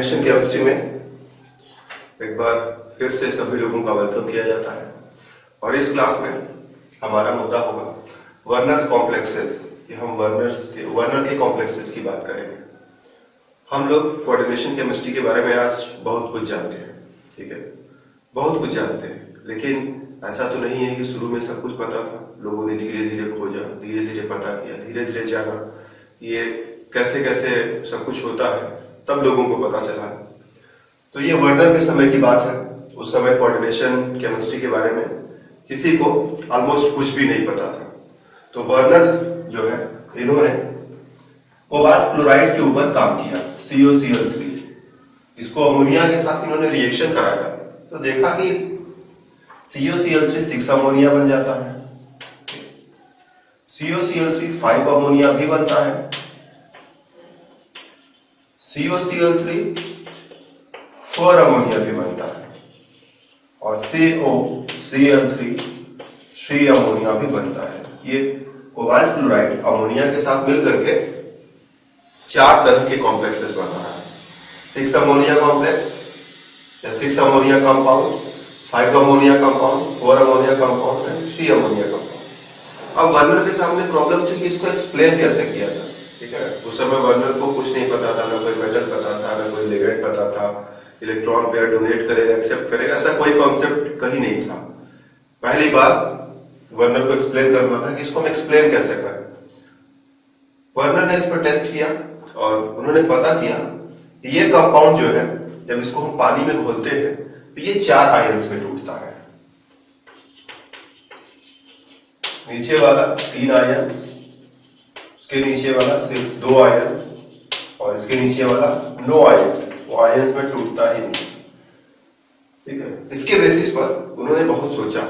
Coordination chemistry में एक बार फिर से सभी लोगों का वेलकम किया जाता है और इस क्लास में हमारा मुद्दा होगा वर्नर्स कॉम्प्लेक्सेस। हम वर्नर के कॉम्प्लेक्सेस की बात करेंगे। हम लोग कोऑर्डिनेशन केमिस्ट्री के बारे में आज बहुत कुछ जानते हैं, ठीक है, बहुत कुछ जानते हैं, लेकिन ऐसा तो नहीं है कि शुरू में सब कुछ पता था। लोगों ने धीरे धीरे खोजा, धीरे धीरे पता किया, धीरे धीरे जाना ये कैसे कैसे सब कुछ होता है, तब लोगों को पता चला। तो ये वर्नर के समय की बात है। उस समय कोऑर्डिनेशन केमिस्ट्री के बारे में किसी को ऑलमोस्ट कुछ भी नहीं पता था। तो वर्नर जो है, इन्होंने कोबाल्ट क्लोराइड के ऊपर काम किया, COCl3। इसको अमोनिया के साथ इन्होंने रिएक्शन कराया तो देखा कि COCl3 6 अमोनिया बन जाता है, COCl3 5 अमोनिया भी बनता है, COCl3 4 अमोनिया भी बनता है और COCl3 3 अमोनिया भी बनता है। ये कोबाल्ट क्लोराइड अमोनिया के साथ मिलकर के 4 तरह के कॉम्प्लेक्सेस बन रहा है। 6 अमोनिया कॉम्प्लेक्स या 6 ammonia compound, 5 ammonia compound, 4 ammonia compound and 3 ammonia compound. अब वर्नर के सामने प्रॉब्लम थी कि इसको एक्सप्लेन कैसे किया जाए, ठीक है। उस समय वर्नर को कुछ नहीं पता था, ना कोई मेटल पता था, ना कोई लिगेंड पता था, इलेक्ट्रॉन पेयर डोनेट करेगा एक्सेप्ट करेगा, ऐसा कोई कॉन्सेप्ट कहीं नहीं था। पहली बात वर्नर को एक्सप्लेन करना था कि इसको हम एक्सप्लेन कैसे करें। वर्नर ने इस पर टेस्ट किया और उन्होंने पता किया कि ये कंपाउंड जो है, जब इसको हम पानी में घोलते हैं तो ये 4 आयंस में टूटता है। नीचे वाला 3 आयंस, उसके नीचे वाला सिर्फ 2 आयंस और इसके नीचे वाला 9 आयंस। वो आयंस में टूटता ही नहीं, ठीक है। इसके बेसिस पर उन्होंने बहुत सोचा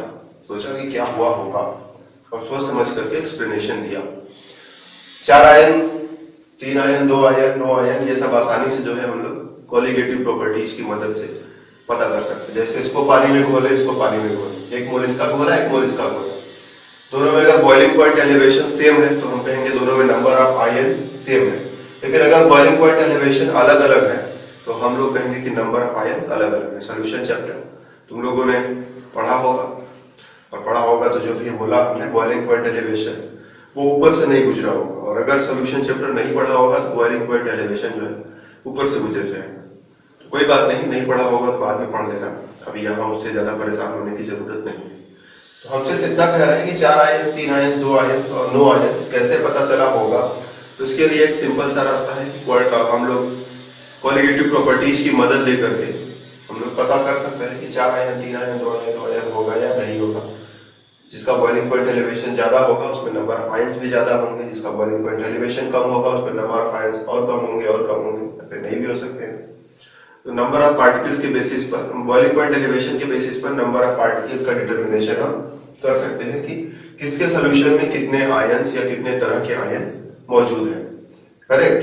कि क्या हुआ होगा और सोच समझ करके एक्सप्लेनेशन दिया। 4 आयन, 3 आयन, 2 आयन, 9 आयन, ये सब आसानी से जो है हम लोग कोलिगेटिव प्रॉपर्टीज की मदद से पता कर सकते हैं। जैसे इसको पानी में घोले, इसको पानी में घोले, 1 मोल इसका घोला, 1 मोल इसका घोला, दोनों में अगर बॉइलिंग पॉइंट एलिवेशन सेम है तो हम कहेंगे दोनों में नंबर ऑफ आयन सेम है। लेकिन अगर बॉइलिंग पॉइंट एलिवेशन अलग अलग है तो हम लोग कहेंगे कि नंबर ऑफ आयंस अलग अलग है। सॉल्यूशन चैप्टर तुम लोगों ने पढ़ा होगा, और पढ़ा होगा तो जो भी बोला हमने बॉइलिंग पॉइंट एलिवेशन वो ऊपर से नहीं गुजरा होगा, और अगर सॉल्यूशन चैप्टर नहीं पढ़ा होगा तो बॉइलिंग पॉइंट एलिवेशन जो है ऊपर से गुजर जाएगा। तो कोई बात नहीं पढ़ा होगा तो बाद में पढ़ लेना, अभी यहाँ उससे ज्यादा परेशान होने की जरूरत नहीं है। तो हम सिर्फ इतना कह रहे हैं कि 4 आयंस, 3 आयंस, 2 आयंस और 9 आयंस कैसे पता चला होगा। तो इसके लिए एक सिंपल सा रास्ता है कि हम लोग कोलिगेटिव प्रॉपर्टीज की मदद लेकर के हम लोग पता कर सकते हैं कि 4 आयन, 3 आयन, 2 आयन, 2 आयन होगा या नहीं होगा। जिसका बॉइलिंग पॉइंट एलिवेशन ज्यादा होगा उसमें नंबर ऑफ आयंस भी ज्यादा होंगे, जिसका बॉइलिंग पॉइंट एलिवेशन कम होगा उसमें नंबर ऑफ आयंस और कम होंगे, या फिर नहीं भी हो सकते हैं। तो नंबर ऑफ पार्टिकल्स के बेसिस पर, बॉइलिंग पॉइंट एलिवेशन के बेसिस पर नंबर ऑफ पार्टिकल्स का डिटर्मिनेशन हम कर सकते हैं कि किसके सोल्यूशन में कितने आयंस या कितने तरह के आयंस मौजूद है, करेक्ट।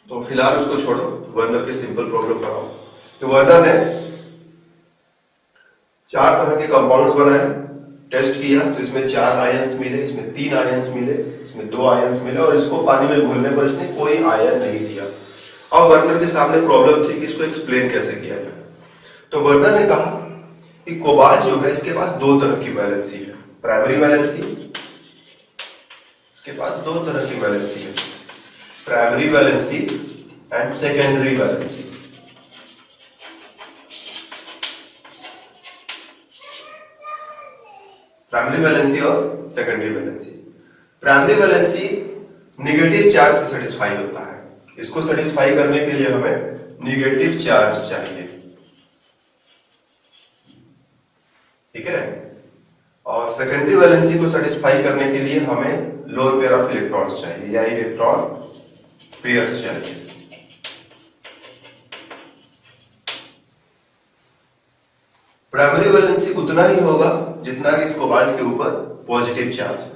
तो फिलहाल उसको छोड़ो, वर्नर की सिंपल प्रॉब्लम लगाओ। तो वर्नर ने 4 तरह के कंपाउंड्स बनाए, टेस्ट किया तो इसमें 4 आयंस मिले, इसमें 3 आयंस मिले, इसमें 2 आयंस मिले और इसको पानी में घोलने पर इसने कोई आयन नहीं दिया। और वर्नर के सामने प्रॉब्लम थी कि इसको एक्सप्लेन कैसे किया जाए। तो वर्नर ने कहा कि कोबाल्ट जो है इसके पास 2 तरह की वैलेंसी है, प्राइमरी वैलेंसी, इसके पास 2 तरह की वैलेंसी है, primary valency and secondary valency. Primary valency और secondary valency. Primary valency negative charge से सेटिस्फाई होता है, इसको सेटिस्फाई करने के लिए हमें निगेटिव चार्ज चाहिए, ठीक है। और सेकेंडरी वैलेंसी को सेटिस्फाई करने के लिए हमें लोन पेयर ऑफ इलेक्ट्रॉन्स चाहिए या इलेक्ट्रॉन पेयर्स चाहिए। प्राइमरी वैलेंसी उतना ही होगा जितना कि इस कोबाल्ट के ऊपर पॉजिटिव चार्ज है।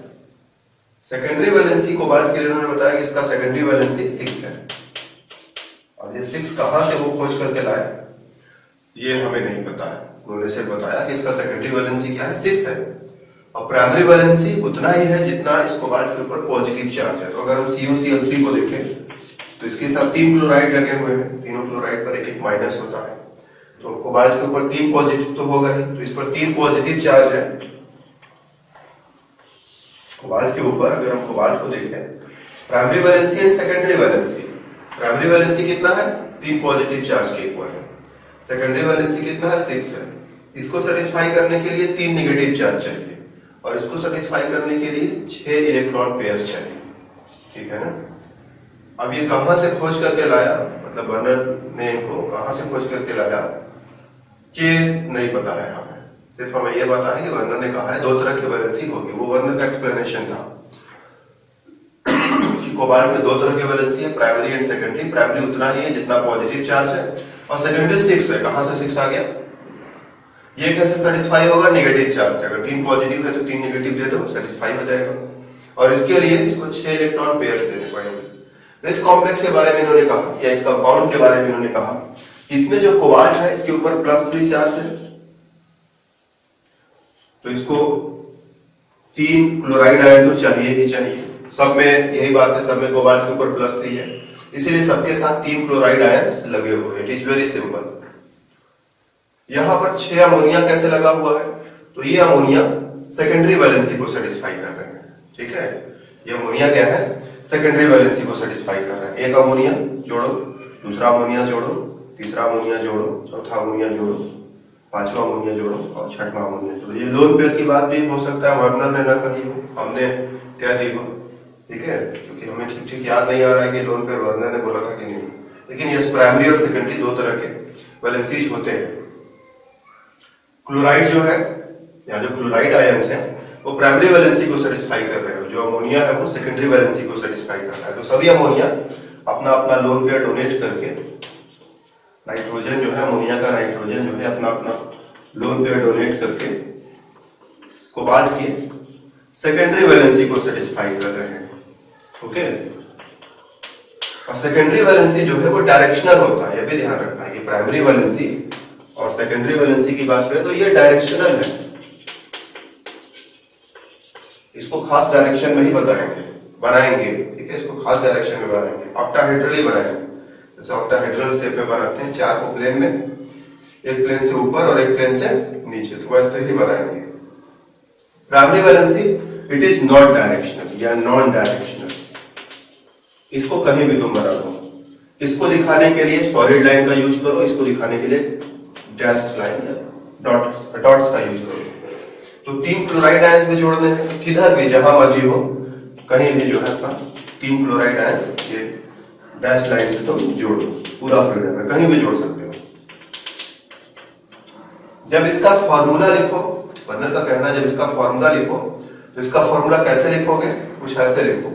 सेकेंडरी वैलेंसी कोबाल्ट के लिए उन्होंने बताया कि इसका सेकेंडरी वैलेंसी 6 है, और ये 6 कहां से वो खोज करके लाए ये हमें नहीं पता है। उन्होंने सिर्फ बताया कि इसका सेकेंडरी वैलेंसी क्या है, 6 है, और प्राइमरी वैलेंसी उतना ही है जितना इस कोबाल्ट के ऊपर पॉजिटिव चार्ज है। तो अगर हम COCl3 को देखें तो इसके साथ 3 क्लोराइड लगे हुए हैं, तीनों क्लोराइड पर एक एक माइनस होता है, तो कोबाल्ट के ऊपर 3 पॉजिटिव तो होगा ही, तो इस पर 3 पॉजिटिव चार्ज है। कोबाल्ट के ऊपर अगर हम कोबाल्ट को देखें, primary valency and secondary valency, primary valency कितना है 3 पॉजिटिव चार्ज के इक्वल है, सेकेंडरी वैलेंसी कितना है 6 है। इसको सेटिस्फाई करने के लिए 3 नेगेटिव चार्ज चाहिए और इसको सेटिस्फाई करने के लिए 6 इलेक्ट्रॉन पेयर्स चाहिए, ठीक है ना। अब ये कहां से खोज करके लाया, मतलब वर्नर ने इनको कहां से खोज करके लाया ये नहीं पता है हमें, सिर्फ हमें ये पता है कि वर्नर ने कहा है 2 तरह की वैलेंसी होगी, वो वर्नर का एक्सप्लेनेशन था कि कोबाल्ट में 2 तरह की वैलेंसी है, प्राइमरी एंड सेकेंडरी। प्राइमरी उतना ही है जितना पॉजिटिव चार्ज है और सेकेंडरी 6 है। कहां से 6 आ गया, ये कैसे सेटिस्फाई होगा, नेगेटिव चार्ज से। अगर 3 पॉजिटिव है तो 3 नेगेटिव दे दो, सेटिस्फाई हो जाएगा। और इसके लिए इसको 6 इलेक्ट्रॉन पेयर्स देने पड़ेंगे। इस कॉम्प्लेक्स के बारे में इन्होंने कहा, या इस कंपाउंड के बारे में इन्होंने कहा, इसमें जो कोबाल्ट है इसके ऊपर +3 चार्ज है, तो इसको 3 क्लोराइड आयन तो चाहिए ही चाहिए। सब में यही बात है, सब में कोबाल्ट के ऊपर +3 है, इसीलिए सबके साथ 3 क्लोराइड आयन लगे हुए हैं। It is very simple. यहां पर 6 अमोनिया कैसे लगा हुआ है, तो ये अमोनिया सेकेंडरी वैलेंसी को सेटिस्फाई कर रहे हैं, ठीक है। ये अमोनिया क्या है, सेकेंडरी वैलेंसी को सेटिस्फाई कर रहा है। एक अमोनिया जोड़ो, दूसरा अमोनिया जोड़ो, तीसरा अमोनिया जोड़ो, चौथा अमोनिया जोड़ो, पांचवा अमोनिया जोड़ो और छठवां अमोनिया जोड़ो। ये लोन पेयर की बात भी हो सकता है वर्नर ने ना कही हो, हमने कह दी हो, ठीक है, क्योंकि हमें ठीक ठीक याद नहीं आ रहा है कि लोन पेयर वर्नर ने बोला था कि नहीं। लेकिन यस, प्राइमरी और सेकेंडरी 2 तरह के वैलेंसीज होते हैं। क्लोराइड जो है, या जो क्लोराइड आयंस है, वो प्राइमरी वैलेंसी को सेटिस्फाई कर रहे हैं, जो अमोनिया है वो सेकेंडरी वैलेंसी को सेटिस्फाई कर रहा है। तो सभी अमोनिया अपना अपना लोन पेयर डोनेट करके, नाइट्रोजन जो है, अमोनिया का नाइट्रोजन जो है अपना अपना लोन पेयर डोनेट करके कोबाल्ट की सेकेंडरी वैलेंसी को सेटिस्फाई कर रहे हैं, ओके। और सेकेंडरी वैलेंसी जो है वो डायरेक्शनल होता है, ये भी ध्यान रखना है कि प्राइमरी वैलेंसी और सेकेंडरी वैलेंसी की बात करें तो ये डायरेक्शनल है, इसको खास डायरेक्शन में ही बनाएंगे, ठीक है, इसको खास डायरेक्शन में बनाएंगे, ऑक्टाहेड्रली बनाएंगे। जैसे ऑक्टाहेड्रल शेप में बनाते हैं, 4 को प्लेन में, एक प्लेन से ऊपर और एक प्लेन से नीचे, तो वैसे ही बनाएंगे। Primary valency it is not directional या नॉन डायरेक्शनल, इसको कहीं भी तुम बना दो। इसको दिखाने के लिए सॉलिड लाइन का यूज करो, इसको दिखाने के लिए डैश्ड लाइन या डॉट्स का यूज करो। तो 3 क्लोराइड आयंस में जोड़ने हैं, किधर भी जहां मर्जी हो, कहीं भी जो है 3 क्लोराइड आयंस ये डैश लाइन से तुम जोड़ो, पूरा फ्रीडम है, कहीं भी जोड़ सकते हो। जब इसका फॉर्मूला लिखो, वर्नर का कहना है जब इसका फॉर्मूला लिखो, तो इसका फॉर्मूला कैसे लिखोगे, कुछ ऐसे लिखो,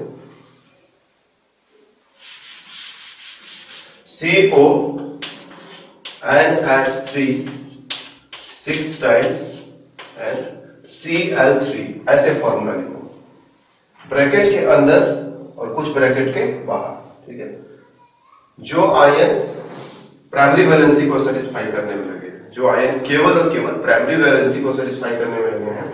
CO NH3 6 times and Cl3, ऐसे फॉर्मूला लिखो, ब्रैकेट के अंदर और कुछ ब्रैकेट के बाहर, ठीक है। जो आयंस प्राइमरी वैलेंसी को सेटिस्फाई करने में लगे, जो आयन केवल और केवल प्राइमरी वैलेंसी को सेटिस्फाई करने में लगे हैं,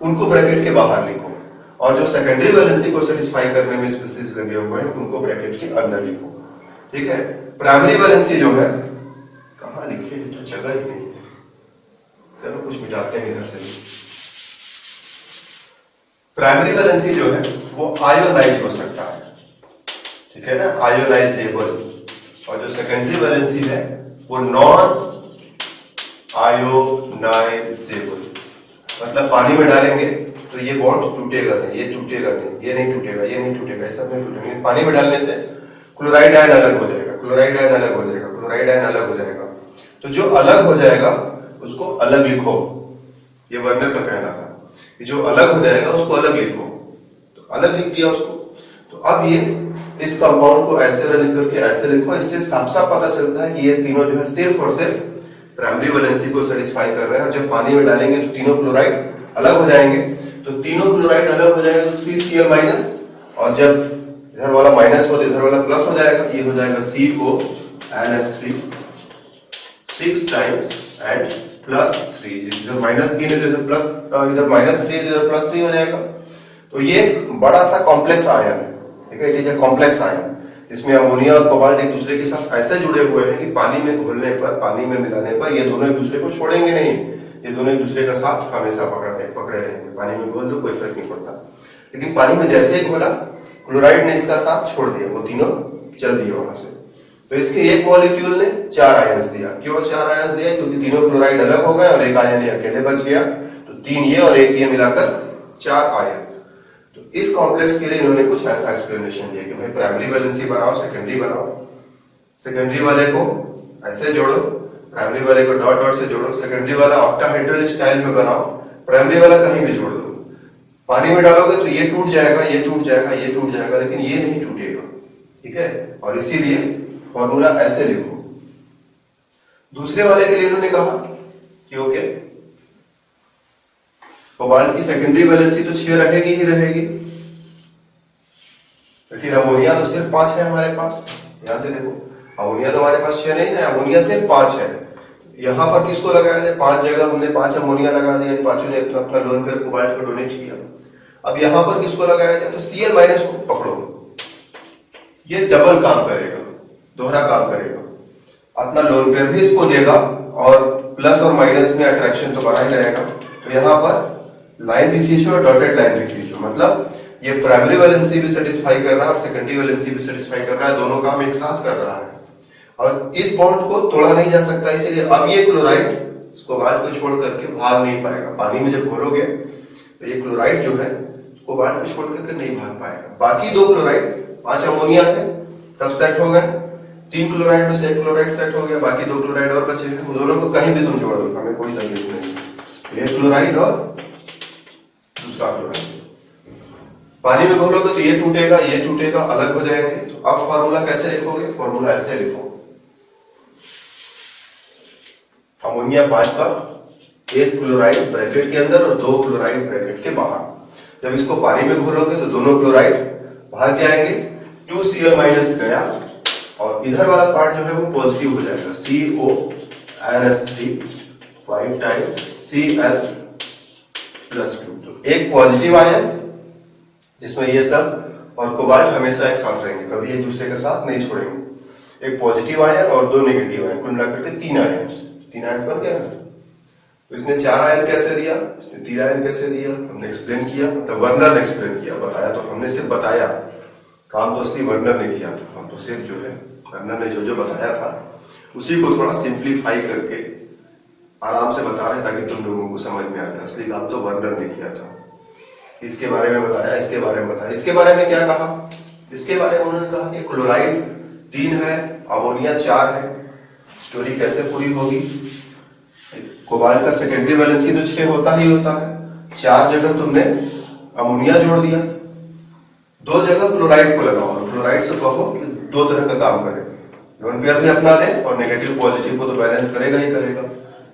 उनको ब्रैकेट के बाहर लिखो, और जो सेकेंडरी वैलेंसी को सेटिस्फाई करने में स्पेसिस लगे हुए हैं उनको ब्रैकेट के अंदर लिखो, ठीक है। प्राइमरी वैलेंसी जो है, कहां लिखे तो जगह ही नहीं है, चलो कुछ मिटाते हैं इधर से। प्राइमरी वैलेंसी जो है वो आयोनाइज हो सकता है, ठीक है ना, आयोनाइजेबल। और जो सेकेंडरी वैलेंसी है वो नॉन आयोनाइजेबल, मतलब पानी में डालेंगे तो ये बॉन्ड टूटेगा नहीं, ये टूटेगा नहीं, ये नहीं टूटेगा, ये नहीं टूटेगा, ऐसा नहीं टूटेगा। पानी में डालने से क्लोराइड आयन अलग हो जाएगा, क्लोराइड आयन अलग हो जाएगा, क्लोराइड आयन अलग हो जाएगा। तो जो अलग हो जाएगा उसको अलग लिखो, ये वर्नर का कहना था कि जो अलग हो जाएगा उसको अलग लिखो, तो अलग लिख दिया उसको। तो अब ये इस कंपाउंड को ऐसे न लिख करके ऐसे लिखो, इससे साफ साफ पता चलता है कि ये तीनों जो है सिर्फ और सिर्फ प्राइमरी वैलेंसी को सेटिस्फाई कर रहे हैं। और जब पानी में डालेंगे तो तीनों क्लोराइड अलग हो जाएंगे, तो तीनों क्लोराइड अलग हो जाएंगे तो 3Cl माइनस, और जब इधर वाला माइनस हो तो इधर वाला प्लस हो जाएगा, ये हो जाएगा CONH3 6 टाइम्स एंड +3, इधर -3 है तो इधर प्लस, इधर -3 है तो इधर +3 हो जाएगा। तो ये बड़ा सा कॉम्प्लेक्स आयन है, ठीक है, ये कॉम्प्लेक्स आयन, इसमें अमोनिया और कोबाल्ट एक दूसरे के साथ ऐसे जुड़े हुए हैं कि पानी में घोलने पर, पानी में मिलाने पर ये दोनों एक दूसरे को छोड़ेंगे नहीं, ये दोनों एक दूसरे का साथ हमेशा पकड़े रहेंगे। पानी में घोल दो कोई फर्क नहीं पड़ता, लेकिन पानी में जैसे ही घोला क्लोराइड ने इसका साथ छोड़ दिया, वो तीनों चल दिए वहां से। तो इसके एक मॉलिक्यूल ने 4 आयंस दिया। क्यों 4 आयंस दिया? क्योंकि तीनों क्लोराइड अलग हो गए और एक आयन अकेले बच गया, तो 3 ये और 1 ये मिलाकर 4 आयन। तो इस कॉम्प्लेक्स के लिए इन्होंने कुछ ऐसा एक्सप्लेनेशन दिया कि भाई प्राइमरी वैलेंसी बनाओ, सेकेंडरी बनाओ, सेकेंडरी वाले को ऐसे जोड़ो, प्राइमरी वाले को डॉट डॉट से जोड़ो, सेकेंडरी वाला ऑक्टाहेड्रल स्टाइल में बनाओ, प्राइमरी वाला कहीं भी जोड़ दो। पानी में डालोगे तो ये टूट जाएगा, ये टूट जाएगा, ये टूट जाएगा, लेकिन ये नहीं टूटेगा, ठीक है। और इसीलिए फॉर्मूला ऐसे लिखो। दूसरे वाले के लिए इन्होंने कहा कि ओके, कोबाल्ट की सेकेंडरी वैलेंसी तो 6 रहेगी ही रहेगी, लेकिन अमोनिया तो सिर्फ 5 है हमारे पास। यहां से देखो, अमोनिया तो हमारे पास 6 नहीं है, अमोनिया सिर्फ 5 है। यहां पर किसको लगाया जाए? 5 जगह हमने 5 अमोनिया लगा दिया, पांचों ने अपना अपना लोन पेयर कोबाल्ट को डोनेट किया। अब यहां पर किसको लगाया जाए? तो Cl माइनस को पकड़ो, ये डबल काम करेगा, दोहरा काम करेगा, अपना लोन पेयर भी इसको देगा और प्लस और माइनस में अट्रैक्शन तो बना ही रहेगा। तो यहाँ पर लाइन भी खींचो और डॉटेड लाइन भी खींचो, मतलब ये प्राइमरी वैलेंसी भी सेटिस्फाई कर रहा है और सेकेंडरी वैलेंसी भी सेटिस्फाई कर रहा है, दोनों काम एक साथ कर रहा है। और इस बॉन्ड को तोड़ा नहीं जा सकता, इसीलिए अब ये क्लोराइड कोबाल्ट को छोड़ करके भाग नहीं पाएगा। पानी में जब घोलोगे तो ये क्लोराइड जो है कोबाल्ट को छोड़ करके नहीं भाग पाएगा। बाकी 2 क्लोराइड, 5 अमोनिया थे, सब सेट हो गए, 3 क्लोराइड में से 1 क्लोराइड सेट हो गया, बाकी 2 क्लोराइड और बचे हैं, उन दोनों को कहीं भी तुम जोड़ दो, हमें कोई तकलीफ नहीं। ये क्लोराइड और दूसरा क्लोराइड पानी में घोलोगे तो ये टूटेगा, ये टूटेगा, अलग हो जाएंगे। तो अब फॉर्मूला कैसे लिखोगे? फॉर्मूला ऐसे लिखो, अमोनिया 5 का 1 क्लोराइड ब्रैकेट के अंदर और 2 क्लोराइड ब्रैकेट के बाहर। जब इसको पानी में घोलोगे तो दोनों क्लोराइड भाग जाएंगे, 2Cl माइनस गया और इधर वाला पार्ट जो है वो पॉजिटिव हो जाएगा, CONS3 5 टाइम्स Cl+2। तो एक पॉजिटिव आयन जिसमें ये सब और कोबाल्ट हमेशा एक साथ रहेंगे, कभी एक दूसरे के साथ नहीं छोड़ेंगे। एक पॉजिटिव आयन और 2 नेगेटिव आयन, कुल मिलाकर के 3 आयन, 3 आयन बन गया। तो इसने 4 आयन कैसे दिया, इसने 3 आयन कैसे दिया, हमने एक्सप्लेन किया, मतलब वर्नर ने एक्सप्लेन किया, बताया तो हमने सिर्फ बताया, काम तो असली वर्नर ने किया था। हम तो सिर्फ जो है वर्नर ने जो जो बताया था उसी को थोड़ा सिंप्लीफाई करके आराम से बता रहे ताकि तुम लोगों को समझ में आ जाए। असली काम तो वर्नर ने किया था, इसके बारे में बताया, इसके बारे में बताया। इसके बारे में क्या कहा? इसके बारे में उन्होंने कहा कि क्लोराइड 3 है, अमोनिया 4 है। स्टोरी कैसे पूरी होगी? कोबाल्ट का सेकेंडरी वैलेंसी तो 6 होता ही होता है, 4 जगह तुमने अमोनिया जोड़ दिया, 2 जगह क्लोराइड को लगाओ और क्लोराइड से कहो कि 2 तरह का काम करे, लोन पेयर भी अपना ले और नेगेटिव पॉजिटिव को तो बैलेंस करेगा ही करेगा,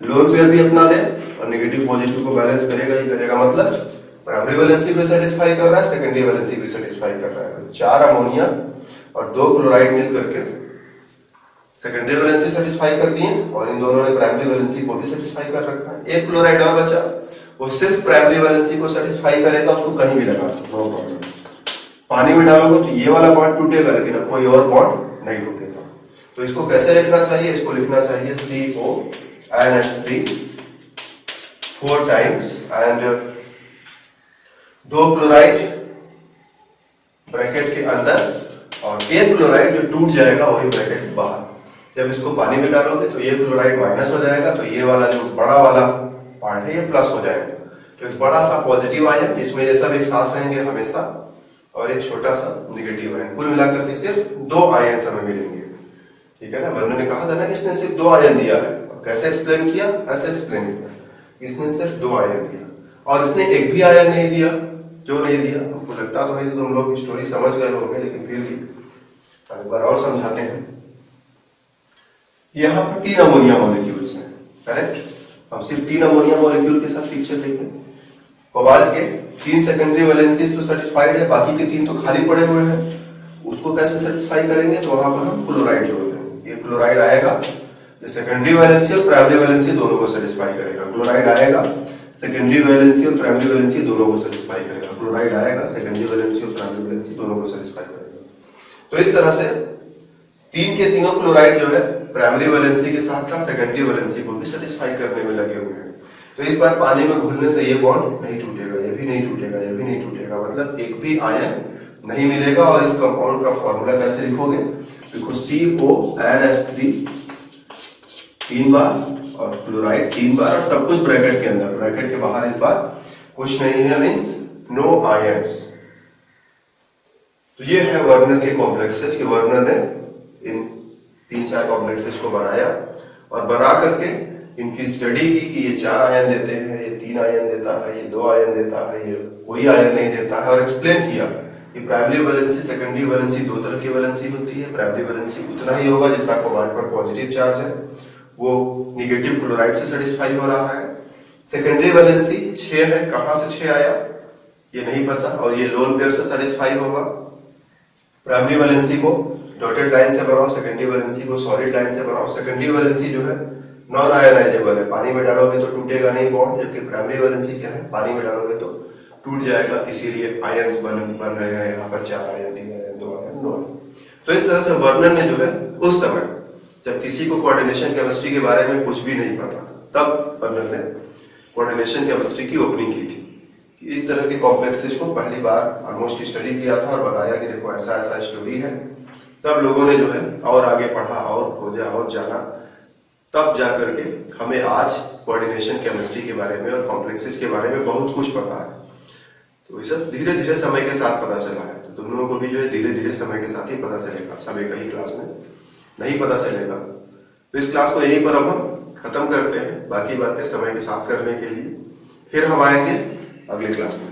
लोन पेयर भी अपना ले और नेगेटिव पॉजिटिव को बैलेंस करेगा ही करेगा। मतलब प्राइमरी वैलेंसी भी सेटिस्फाई कर रहा है, सेकेंडरी वैलेंसी भी सेटिस्फाई कर रहा है। 4 अमोनिया और 2 क्लोराइड मिल करके सेकेंडरी वैलेंसी सेटिस्फाई कर दिए और इन दोनों ने प्राइमरी वैलेंसी को भी सेटिस्फाई कर रखा है। एक क्लोराइड और बचा, वो सिर्फ प्राइमरी वैलेंसी को सेटिस्फाई करेगा, उसको कहीं भी लगा दो, नो प्रॉब्लम। पानी में डालोगे तो ये वाला बॉन्ड टूटेगा, लेकिन अब कोई और बॉन्ड नहीं टूटेगा। तो इसको कैसे लिखना चाहिए? इसको लिखना चाहिए CONH3 4 times and 2 chloride bracket के अंदर और 1 क्लोराइड जो टूट जाएगा वही ब्रैकेट के बाहर। जब इसको पानी में डालोगे तो ये क्लोराइड माइनस हो जाएगा, तो ये वाला जो बड़ा वाला पार्ट है ये प्लस हो जाएगा। तो एक बड़ा सा पॉजिटिव आयन जिसमें ये सब एक साथ रहेंगे हमेशा और एक छोटा सा नेगेटिव आयन, कुल मिलाकर के सिर्फ 2 आयन हमें मिलेंगे, ठीक है ना। वर्णन ने कहा था ना इसने सिर्फ 2 आयन दिया है, कैसे एक्सप्लेन किया? ऐसे एक्सप्लेन किया, इसने सिर्फ 2 आयन दिया और इसने एक भी आयन नहीं दिया। जो नहीं दिया हमको लगता तो है कि तुम लोग स्टोरी समझ गए होंगे, लेकिन फिर भी एक बार और समझाते हैं। यहाँ पर 3 अमोनिया मॉलिक्यूल्स हैं, करेक्ट। हम सिर्फ 3 अमोनिया मॉलिक्यूल के साथ पिक्चर देखें। कोबाल्ट के 3 सेकेंडरी वैलेंसीज तो सेटिस्फाइड है, बाकी के 3 तो खाली पड़े हुए हैं। उसको कैसे सेटिस्फाई करेंगे? तो वहां पर हम क्लोराइड जोड़ देंगे। ये क्लोराइड आएगा, ये सेकेंडरी वैलेंसी और प्राइमरी वैलेंसी दोनों को सेटिस्फाई करेगा। क्लोराइड आएगा, सेकेंडरी वैलेंसी और प्राइमरी वैलेंसी दोनों को सेटिस्फाई करेगा। क्लोराइड आएगा, सेकेंडरी वैलेंसी और प्राइमरी वैलेंसी दोनों को सेटिस्फाई करेगा। तो इस तरह से तीन के तीनों क्लोराइड जो है प्राइमरी वैलेंसी के साथ साथ सेकेंडरी वैलेंसी को भी सेटिस्फाई करने में लगे हुए हैं। तो इस बार पानी में घुलने से ये बॉन्ड नहीं टूटेगा, ये भी नहीं टूटेगा, ये भी नहीं टूटेगा, मतलब एक भी आयन नहीं मिलेगा। और इस कंपाउंड का फॉर्मूला कैसे लिखोगे? देखो CONS3 तीन बार और क्लोराइड तीन बार और सब कुछ ब्रैकेट के अंदर, ब्रैकेट के बाहर इस बार कुछ नहीं है, मीन्स नो आयंस। तो ये है वर्नर के कॉम्प्लेक्सेस कि वर्नर ने इन तीन चार कॉम्प्लेक्सेस को बनाया और बना करके इनकी स्टडी की कि ये 4 आयन देते हैं, ये 3 आयन देता है, ये 2 आयन देता है, ये कोई आयन नहीं देता है, और एक्सप्लेन किया कि प्राइमरी वैलेंसी सेकेंडरी वैलेंसी दो तरह की वैलेंसी होती है। प्राइमरी वैलेंसी उतना ही होगा जितना कोबाल्ट पर पॉजिटिव चार्ज है, वो निगेटिव क्लोराइड से सेटिस्फाई हो रहा है। सेकेंडरी वैलेंसी 6 है, कहां से 6 आया ये नहीं पता, और ये लोन पेयर से सेटिस्फाई होगा। प्राइमरी वैलेंसी को डॉटेड लाइन से बनाओ, सेकेंडरी वैलेंसी को सॉलिड लाइन से बनाओ। सेकेंडरी वैलेंसी जो है नॉन आयनाइजेबल है, पानी में डालोगे तो टूटेगा नहीं बॉन्ड, जबकि प्राइमरी वैलेंसी क्या है, पानी में डालोगे तो टूट जाएगा, इसीलिए आयंस बन रहे हैं यहाँ पर 4 आयन, 3 आयन, 2 आयन, 9 आयन। तो इस तरह से वर्नर ने जो है उस समय जब किसी को कोऑर्डिनेशन केमिस्ट्री के बारे में कुछ भी नहीं पता था, तब वर्नर ने कोऑर्डिनेशन केमिस्ट्री की ओपनिंग की थी। इस तरह के कॉम्प्लेक्सेस को पहली बार ऑलमोस्ट स्टडी किया था और बताया कि देखो ऐसा ऐसा स्टोरी है। तब लोगों ने जो है और आगे पढ़ा और खोजा और जाना, तब जा करके हमें आज कोऑर्डिनेशन केमिस्ट्री के बारे में और कॉम्प्लेक्सेस के बारे में बहुत कुछ पता है। तो ये सब धीरे धीरे समय के साथ पता चला है। तो तुम लोगों को भी जो है धीरे धीरे समय के साथ ही पता चलेगा, सब एक ही क्लास में नहीं पता चलेगा। तो इस क्लास को यहीं पर अब हम खत्म करते हैं, बाकी बातें समय के साथ करने के लिए फिर हम आएंगे अगले क्लास में।